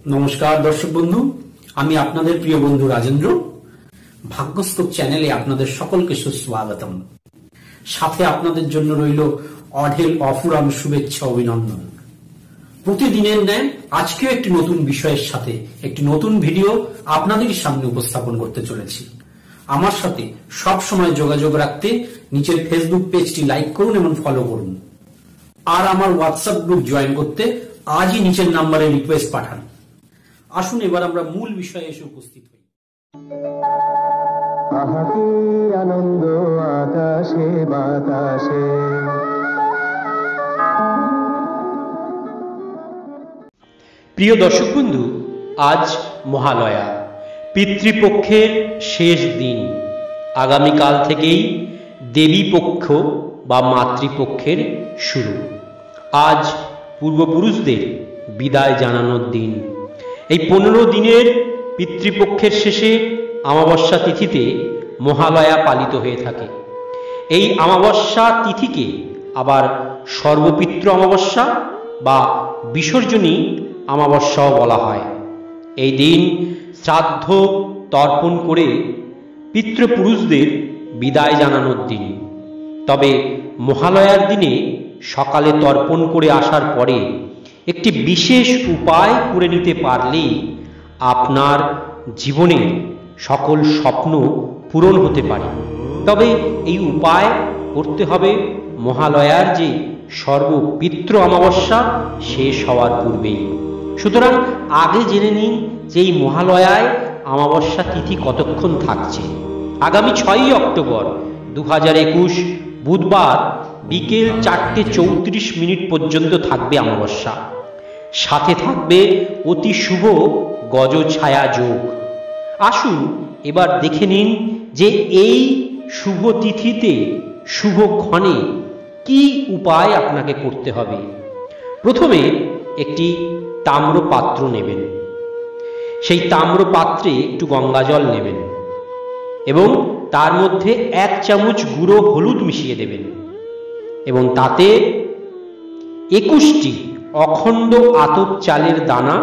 নমস্কার দর্শক বন্ধু, আমি আপনাদের প্রিয় বন্ধু রাজেন্দ্র। ভাগ্যস্কোপ চ্যানেলে আপনাদের সকলকে সুস্বাগতম। সাথে আপনাদের জন্য রইল অঢেল অফুরান শুভেচ্ছা অভিনন্দন। প্রতিদিনের ন্যায় আজকেও একটি নতুন বিষয়ের সাথে একটি নতুন ভিডিও আপনাদের সামনে উপস্থাপন করতে চলেছি। আমার সাথে সব সময় যোগাযোগ রাখতে নিচের ফেসবুক পেজটি লাইক করুন এবং ফলো করুন। আর আমার হোয়াটসঅ্যাপ গ্রুপ জয়েন করতে আজই নিচের নাম্বারে রিকোয়েস্ট পাঠান। আসুন এবার আমরা মূল বিষয়ে এসে উপস্থিত হই। আহাকি আনন্দ আকাশে বাতাসে। প্রিয় দর্শক বন্ধু, আজ মহালয়া, পিতৃপক্ষের শেষ দিন। আগামীকাল থেকেই দেবী পক্ষ বা মাতৃপক্ষের শুরু। আজ পূর্বপুরুষদের বিদায় জানানোর দিন। এই 15 দিনের পিতৃপক্ষের শেষে অমাবস্যা তিথিতে মহালয়া পালিত হয়ে থাকে। এই অমাবস্যা তিথিকে আবার সর্বপিতৃ অমাবস্যা বা বিসর্জনী অমাবস্যাও বলা হয়। এই দিন শ্রাদ্ধ তর্পণ করে পিতৃপুরুষদের বিদায় জানানোর দিন। তবে মহালয়ার দিনে সকালে তর্পণ করে আসার পরে একটি বিশেষ উপায় করে নিতে পারলেই আপনার জীবনের সকল স্বপ্ন পূরণ হতে পারে। তবে এই উপায় করতে হবে মহালয়ার যে সর্বপিতৃ অমাবস্যা শেষ হওয়ার পূর্বেই। সুতরাং আগে জেনে নিন যে এই মহালয়ায় অমাবস্যা তিথি কতক্ষণ থাকছে। আগামী 6ই অক্টোবর 2021 বুধবার বিকেল 4:34 পর্যন্ত থাকবে অমাবস্যা। সাথে থাকবে অতি শুভ গজ ছায়া যোগ। আসুন এবার দেখে নিন যে এই শুভ তিথিতে শুভ ক্ষণে কি উপায় আপনাকে করতে হবে। প্রথমে একটি তাম্র পাত্র নেবেন। সেই তাম্র পাত্রে একটু গঙ্গা জল নেবেন এবং তার মধ্যে 1 চামচ গুঁড়ো হলুদ মিশিয়ে দেবেন এবং তাতে 21টি অখণ্ড আতপ চালের দানা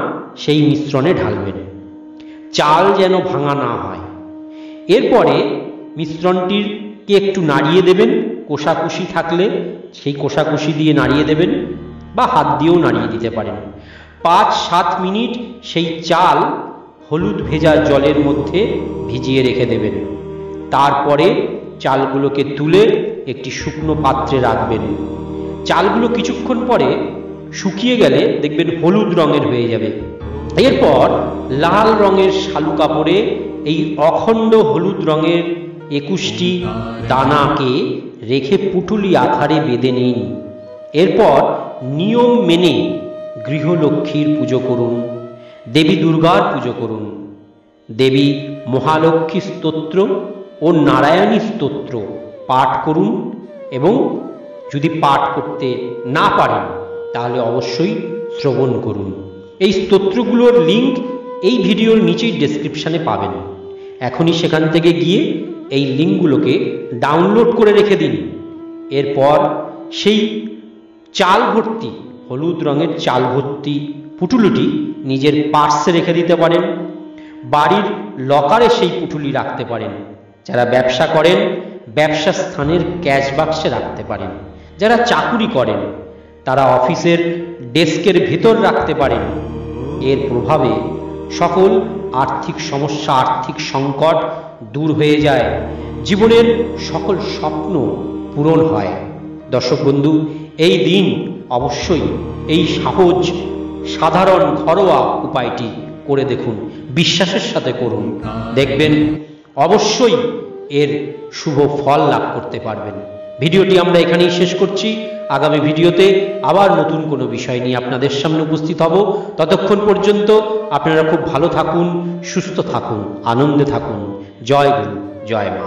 সেই মিশ্রণে ঢালবেন। চাল যেন ভাঙা না হয়। এরপরে মিশ্রণটিকে একটু নাড়িয়ে দেবেন। কোষাকুষি থাকলে সেই কোষাকুষি দিয়ে নাড়িয়ে দেবেন বা হাত দিয়েও নাড়িয়ে দিতে পারেন। 5-7 মিনিট সেই চাল হলুদ ভেজা জলের মধ্যে ভিজিয়ে রেখে দেবেন। তারপরে চালগুলোকে তুলে একটি শুকনো পাত্রে রাখবেন। চালগুলো কিছুক্ষণ পরে শুকিয়ে গেলে দেখবেন হলুদ রঙের হয়ে যাবে। এরপর লাল রঙের শালু কাপড়ে এই অখণ্ড হলুদ রঙের 21টি দানাকে রেখে পুটুলি আকারে বেঁধে নিন। এরপর নিয়ম মেনে গৃহলক্ষ্মীর পুজো করুন, দেবী দুর্গার পুজো করুন, দেবী মহালক্ষ্মী স্তোত্র ও নারায়ণী স্তোত্র পাঠ করুন এবং যদি পাঠ করতে না পারেন তাহলে অবশ্যই শ্রবণ করুন। এই স্তোত্রগুলোর লিঙ্ক এই ভিডিওর নিচেই ডেসক্রিপশানে পাবেন। এখনই সেখান থেকে গিয়ে এই লিঙ্কগুলোকে ডাউনলোড করে রেখে দিন। এরপর সেই চাল ভর্তি, হলুদ রঙের চাল ভর্তি পুটুলিটি নিজের পার্সে রেখে দিতে পারেন। বাড়ির লকারে সেই পুটুলি রাখতে পারেন। যারা ব্যবসা করেন ব্যবসা স্থানের ক্যাশ বাক্সে রাখতে পারেন। যারা চাকুরি করেন তারা অফিসের ডেস্কের ভেতর রাখতে পারেন। এর প্রভাবে সকল আর্থিক সমস্যা, আর্থিক সংকট দূর হয়ে যায়। জীবনের সকল স্বপ্ন পূরণ হয়। দর্শক বন্ধু, এই দিন অবশ্যই এই সহজ সাধারণ ঘরোয়া উপায়টি করে দেখুন। বিশ্বাসের সাথে করুন, দেখবেন অবশ্যই এর শুভ ফল লাভ করতে পারবেন। ভিডিওটি আমরা এখানেই শেষ করছি। আগামী ভিডিওতে আবার নতুন কোনো বিষয় নিয়ে আপনাদের সামনে উপস্থিত হব। ততক্ষণ পর্যন্ত আপনারা খুব ভালো থাকুন, সুস্থ থাকুন, আনন্দে থাকুন। জয় গুরু, জয় মা।